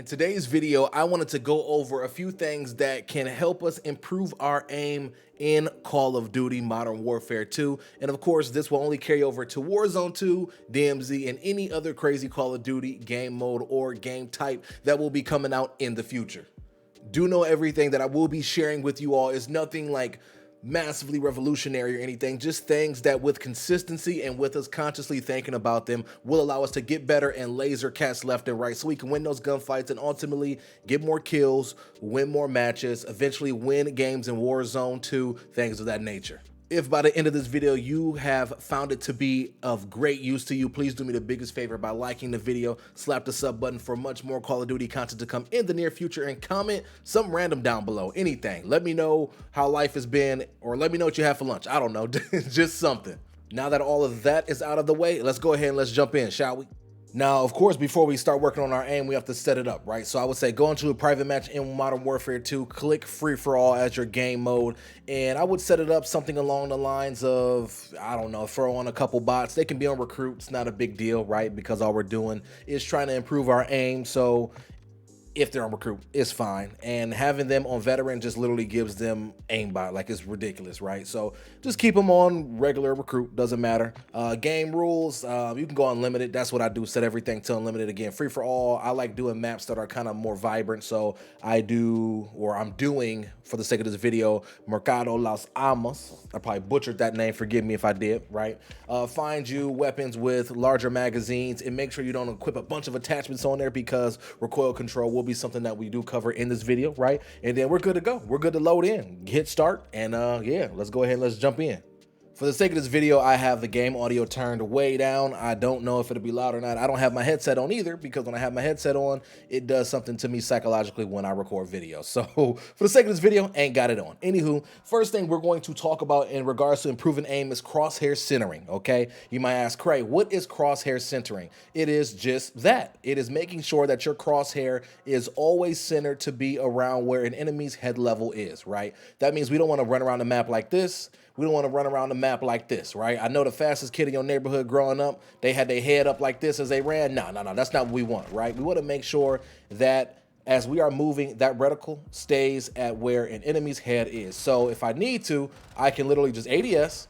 In today's video, I wanted to go over a few things that can help us improve our aim in Call of Duty Modern Warfare 2. And of course, this will only carry over to Warzone 2, DMZ, and any other crazy Call of Duty game mode or game type that will be coming out in the future. Do know everything that I will be sharing with you all is nothing like massively revolutionary or anything, just things that with consistency and with us consciously thinking about them will allow us to get better and laser cast left and right so we can win those gunfights and ultimately get more kills, win more matches, eventually win games in Warzone 2, things of that nature. If by the end of this video you have found it to be of great use to you, please do me the biggest favor by liking the video, slap the sub button for much more Call of Duty content to come in the near future, and comment something random down below, anything. Let me know how life has been, or let me know what you have for lunch. I don't know, just something. Now that all of that is out of the way, let's go ahead and let's jump in, shall we? Now, of course, before we start working on our aim, we have to set it up, right? So I would say go into a private match in Modern Warfare 2, click free for all as your game mode, and I would set it up something along the lines of, I don't know, throw on a couple bots. They can be on recruit, it's not a big deal, right? Because all we're doing is trying to improve our aim, so if they're on recruit, it's fine. And having them on veteran just literally gives them aimbot, like it's ridiculous, right? So just keep them on regular recruit, doesn't matter. Game rules, you can go unlimited. That's what I do, set everything to unlimited. Again, free for all. I like doing maps that are kind of more vibrant, so I'm doing, for the sake of this video, Mercado Las Almas. I probably butchered that name, forgive me if I did, right? Find you weapons with larger magazines, and make sure you don't equip a bunch of attachments on there, because recoil control will be something that we do cover in this video, right? And then we're good to go. We're good to load in, hit start, and yeah, let's go ahead and let's jump in. For the sake of this video, I have the game audio turned way down. I don't know if it'll be loud or not. I don't have my headset on either, because when I have my headset on, it does something to me psychologically when I record videos. So for the sake of this video, ain't got it on. Anywho, first thing we're going to talk about in regards to improving aim is crosshair centering, okay? You might ask, Cray, what is crosshair centering? It is just that. It is making sure that your crosshair is always centered to be around where an enemy's head level is, right? That means we don't want to run around the map like this. We don't want to run around the map like this, right? I know the fastest kid in your neighborhood growing up, they had their head up like this as they ran. No, that's not what we want, right? We want to make sure that as we are moving, that reticle stays at where an enemy's head is. So if I need to, I can literally just ADS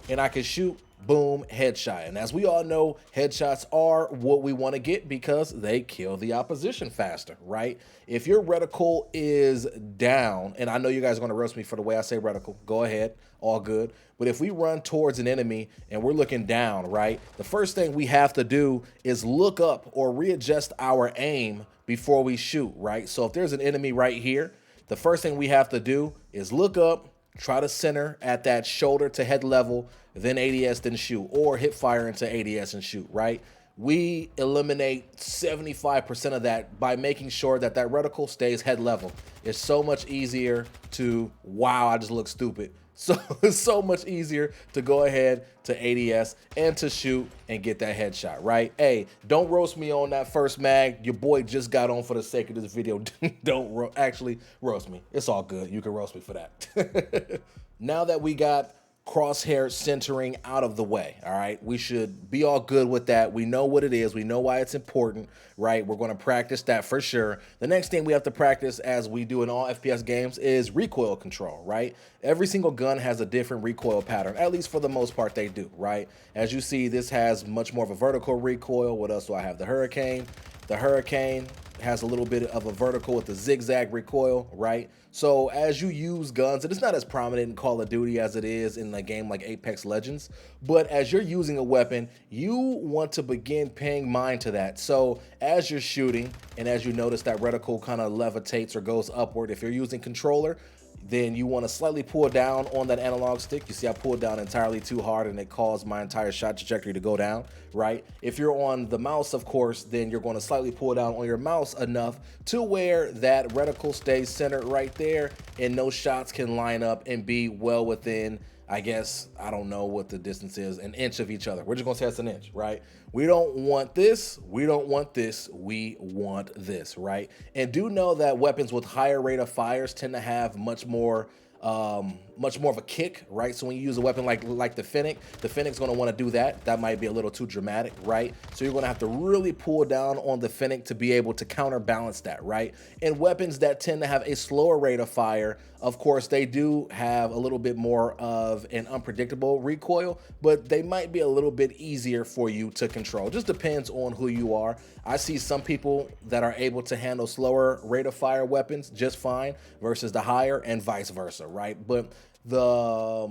and I can shoot, boom, headshot. And as we all know, headshots are what we want to get because they kill the opposition faster, right? If your reticle is down, and I know you guys are going to roast me for the way I say reticle, go ahead, all good. But if we run towards an enemy and we're looking down, right, the first thing we have to do is look up or readjust our aim before we shoot, right? So if there's an enemy right here, the first thing we have to do is look up, try to center at that shoulder to head level, then ADS, then shoot, or hit fire into ADS and shoot, right? We eliminate 75% of that by making sure that that reticle stays head level. It's so much easier to, wow, I just look stupid. So it's so much easier to go ahead to ADS and to shoot and get that headshot, right? Hey, don't roast me on that first mag. Your boy just got on for the sake of this video. Don't actually roast me. It's all good. You can roast me for that. Now that we got crosshair centering out of the way, all right, we should be all good with that. We know what it is, we know why it's important, right? We're going to practice that for sure. The next thing we have to practice, as we do in all FPS games, is recoil control, right? Every single gun has a different recoil pattern, at least for the most part they do, right? As you see, this has much more of a vertical recoil. What else do I have? The Hurricane. The Hurricane has a little bit of a vertical with the zigzag recoil, right? So as you use guns, and it's not as prominent in Call of Duty as it is in a game like Apex Legends, but as you're using a weapon, you want to begin paying mind to that. So as you're shooting, and as you notice that reticle kind of levitates or goes upward, if you're using controller, then you want to slightly pull down on that analog stick. You see I pulled down entirely too hard and it caused my entire shot trajectory to go down, right? If you're on the mouse, of course, then you're going to slightly pull down on your mouse enough to where that reticle stays centered right there and no shots can line up and be well within, I guess, I don't know what the distance is, an inch of each other. We're just gonna say it's an inch, right? We don't want this, we don't want this, we want this, right? And do know that weapons with higher rate of fires tend to have much more much more of a kick, right? So when you use a weapon like the Fennec's going to want to do that. That might be a little too dramatic, right? So you're going to have to really pull down on the Fennec to be able to counterbalance that, right? And weapons that tend to have a slower rate of fire, of course, they do have a little bit more of an unpredictable recoil, but they might be a little bit easier for you to control. Just depends on who you are. I see some people that are able to handle slower rate of fire weapons just fine versus the higher, and vice versa, right? But the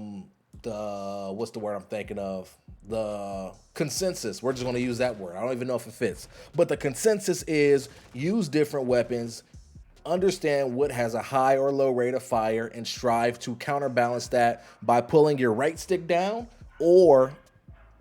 what's the word I'm thinking of? The consensus, we're just going to use that word. I don't even know if it fits, but the consensus is use different weapons, understand what has a high or low rate of fire, and strive to counterbalance that by pulling your right stick down. Or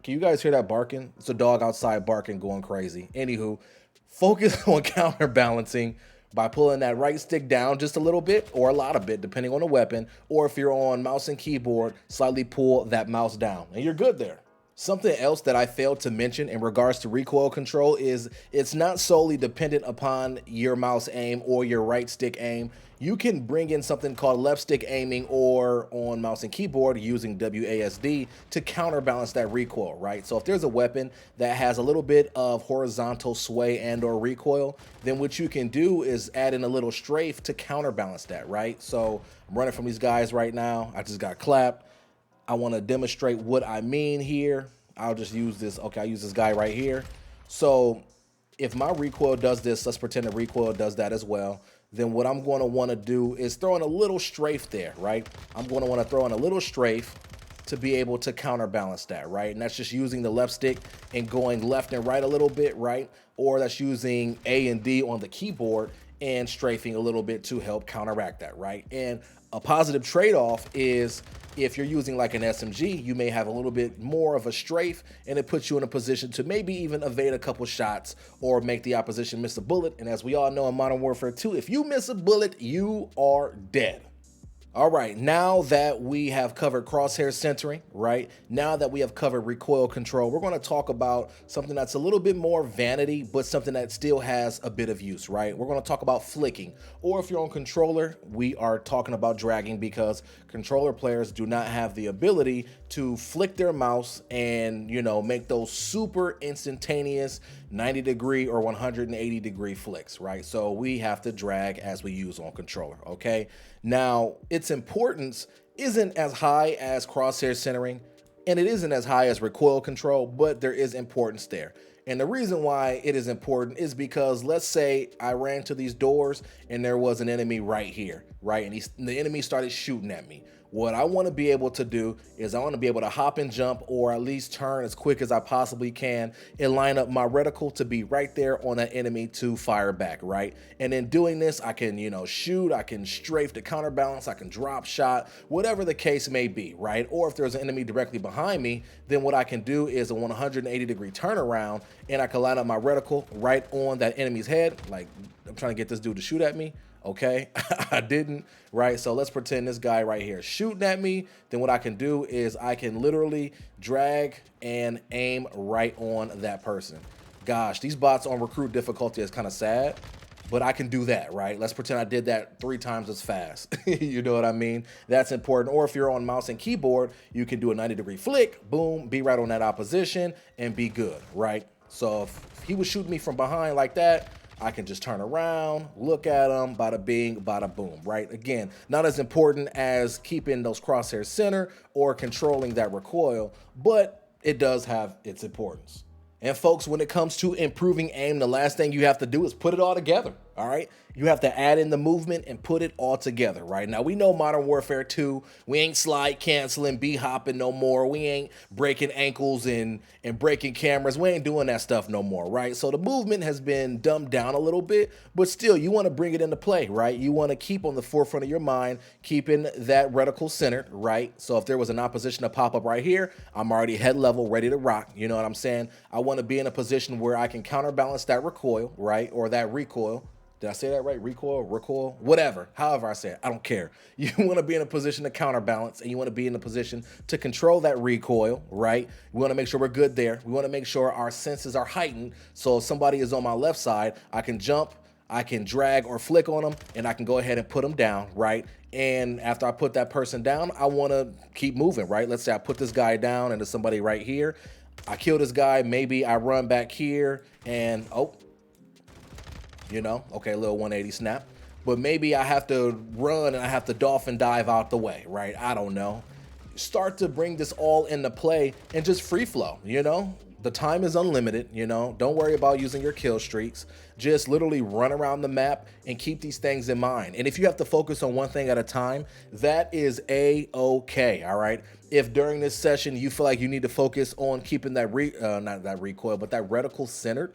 can you guys hear that barking? It's a dog outside barking, going crazy. Anywho, focus on counterbalancing by pulling that right stick down just a little bit or a lot of bit, depending on the weapon. Or if you're on mouse and keyboard, slightly pull that mouse down and you're good there. Something else that I failed to mention in regards to recoil control is it's not solely dependent upon your mouse aim or your right stick aim. You can bring in something called left stick aiming, or on mouse and keyboard using WASD to counterbalance that recoil, right? So if there's a weapon that has a little bit of horizontal sway and or recoil, then what you can do is add in a little strafe to counterbalance that, right? So I'm running from these guys right now. I just got clapped. I want to demonstrate what I mean here. I'll just use this. Okay, I use this guy right here. So if my recoil does this, let's pretend the recoil does that as well. Then what I'm going to want to do is throw in a little strafe there, right? I'm going to want to throw in a little strafe to be able to counterbalance that, right? And that's just using the left stick and going left and right a little bit, right? Or that's using A and D on the keyboard and strafing a little bit to help counteract that, right? And a positive trade-off is if you're using like an SMG, you may have a little bit more of a strafe, and it puts you in a position to maybe even evade a couple shots or make the opposition miss a bullet. And as we all know in Modern Warfare 2, if you miss a bullet, you are dead. All right, now that we have covered crosshair centering, right? Now that we have covered recoil control, we're going to talk about something that's a little bit more vanity, but something that still has a bit of use, right? We're going to talk about flicking, or if you're on controller, we are talking about dragging, because controller players do not have the ability to flick their mouse and, you know, make those super instantaneous 90-degree or 180-degree flicks, right? So we have to drag as we use on controller, okay? Now, its importance isn't as high as crosshair centering, and it isn't as high as recoil control, but there is importance there. And the reason why it is important is because, let's say I ran to these doors and there was an enemy right here, right? And the enemy started shooting at me. What I want to be able to do is I want to be able to hop and jump, or at least turn as quick as I possibly can, and line up my reticle to be right there on that enemy to fire back, right? And in doing this, I can, you know, shoot, I can strafe to counterbalance, I can drop shot, whatever the case may be, right? Or if there's an enemy directly behind me, then what I can do is a 180-degree turnaround, and I can line up my reticle right on that enemy's head. Like, I'm trying to get this dude to shoot at me. Okay, I didn't, right? So let's pretend this guy right here is shooting at me. Then what I can do is I can literally drag and aim right on that person. Gosh, these bots on recruit difficulty is kind of sad, but I can do that, right? Let's pretend I did that 3 times as fast. You know what I mean? That's important. Or if you're on mouse and keyboard, you can do a 90-degree flick, boom, be right on that opposition and be good, right? So if he was shooting me from behind like that, I can just turn around, look at them, bada bing, bada boom, right? Again, not as important as keeping those crosshairs center or controlling that recoil, but it does have its importance. And folks, when it comes to improving aim, the last thing you have to do is put it all together, all right? You have to add in the movement and put it all together, right? Now, we know Modern Warfare 2, we ain't slide canceling, B-hopping no more. We ain't breaking ankles and breaking cameras. We ain't doing that stuff no more, right? So the movement has been dumbed down a little bit, but still, you want to bring it into play, right? You want to keep on the forefront of your mind, keeping that reticle centered, right? So if there was an opposition to pop up right here, I'm already head level, ready to rock. You know what I'm saying? I want to be in a position where I can counterbalance that recoil, right? Or that recoil. Did I say that right? Recoil, whatever, however I say it, I don't care. You want to be in a position to counterbalance, and you want to be in a position to control that recoil, right? We want to make sure we're good there. We want to make sure our senses are heightened. So if somebody is on my left side, I can jump, I can drag or flick on them and I can go ahead and put them down, right? And after I put that person down, I want to keep moving, right? Let's say I put this guy down and there's somebody right here. I kill this guy, maybe I run back here and, oh, you know, okay, a little 180 snap. But maybe I have to run and I have to dolphin dive out the way, right? I don't know. Start to bring this all into play and just free flow, you know? The time is unlimited, you know? Don't worry about using your kill streaks. Just literally run around the map and keep these things in mind. And if you have to focus on one thing at a time, that is A-okay, all right? If during this session you feel like you need to focus on keeping that, not that recoil, but that reticle centered,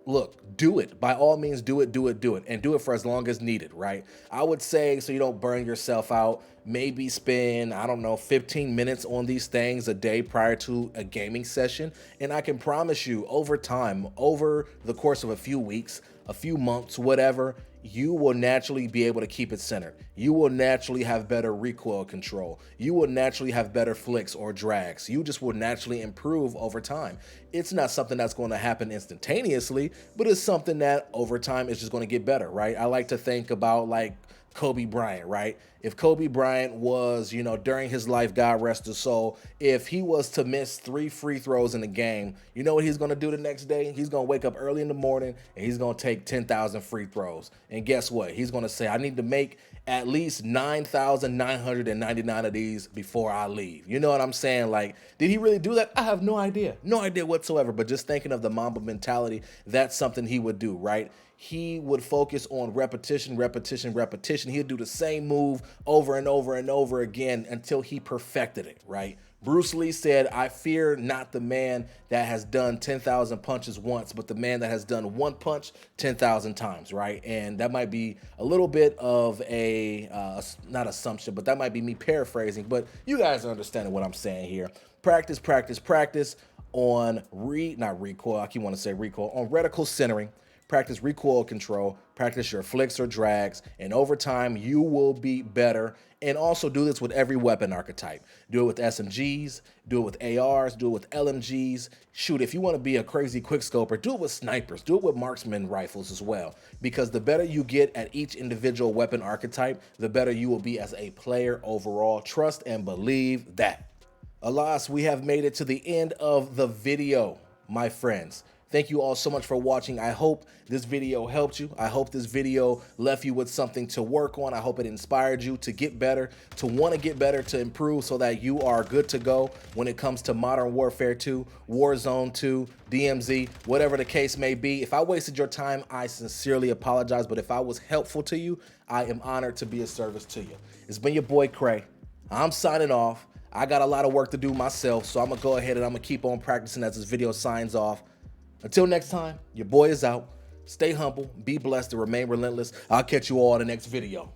look, do it. By all means, do it, and do it for as long as needed, right? I would say, so you don't burn yourself out, maybe spend, I don't know, 15 minutes on these things a day prior to a gaming session. And I can promise you, over time, over the course of a few weeks, a few months, whatever, you will naturally be able to keep it centered. You will naturally have better recoil control. You will naturally have better flicks or drags. You just will naturally improve over time. It's not something that's going to happen instantaneously, but it's something that over time is just going to get better, right? I like to think about like Kobe Bryant, right? If Kobe Bryant was, you know, during his life, God rest his soul, if he was to miss 3 free throws in the game, you know what he's going to do the next day? He's going to wake up early in the morning and he's going to take 10,000 free throws. And guess what? He's going to say, I need to make at least 9,999 of these before I leave. You know what I'm saying? Like, did he really do that? I have no idea. No idea whatsoever. But just thinking of the Mamba mentality, that's something he would do, right? He would focus on repetition. He'd do the same move over and over and over again until he perfected it, right? Bruce Lee said, I fear not the man that has done 10,000 punches once, but the man that has done one punch 10,000 times, right? And that might be a little bit of a, not assumption, but that might be me paraphrasing, but you guys are understanding what I'm saying here. Practice on not recoil, I keep wanting to say recoil, on reticle centering. Practice recoil control, practice your flicks or drags, and over time you will be better. And also do this with every weapon archetype. Do it with SMGs, do it with ARs, do it with LMGs. Shoot, if you want to be a crazy quickscoper, do it with snipers, do it with marksman rifles as well. Because the better you get at each individual weapon archetype, the better you will be as a player overall. Trust and believe that. Alas, we have made it to the end of the video, my friends. Thank you all so much for watching. I hope this video helped you. I hope this video left you with something to work on. I hope it inspired you to get better, to want to get better, to improve so that you are good to go when it comes to Modern Warfare 2, Warzone 2, DMZ, whatever the case may be. If I wasted your time, I sincerely apologize. But if I was helpful to you, I am honored to be of service to you. It's been your boy Cray. I'm signing off. I got a lot of work to do myself, so I'm going to go ahead and I'm going to keep on practicing as this video signs off. Until next time, your boy is out. Stay humble, be blessed, and remain relentless. I'll catch you all in the next video.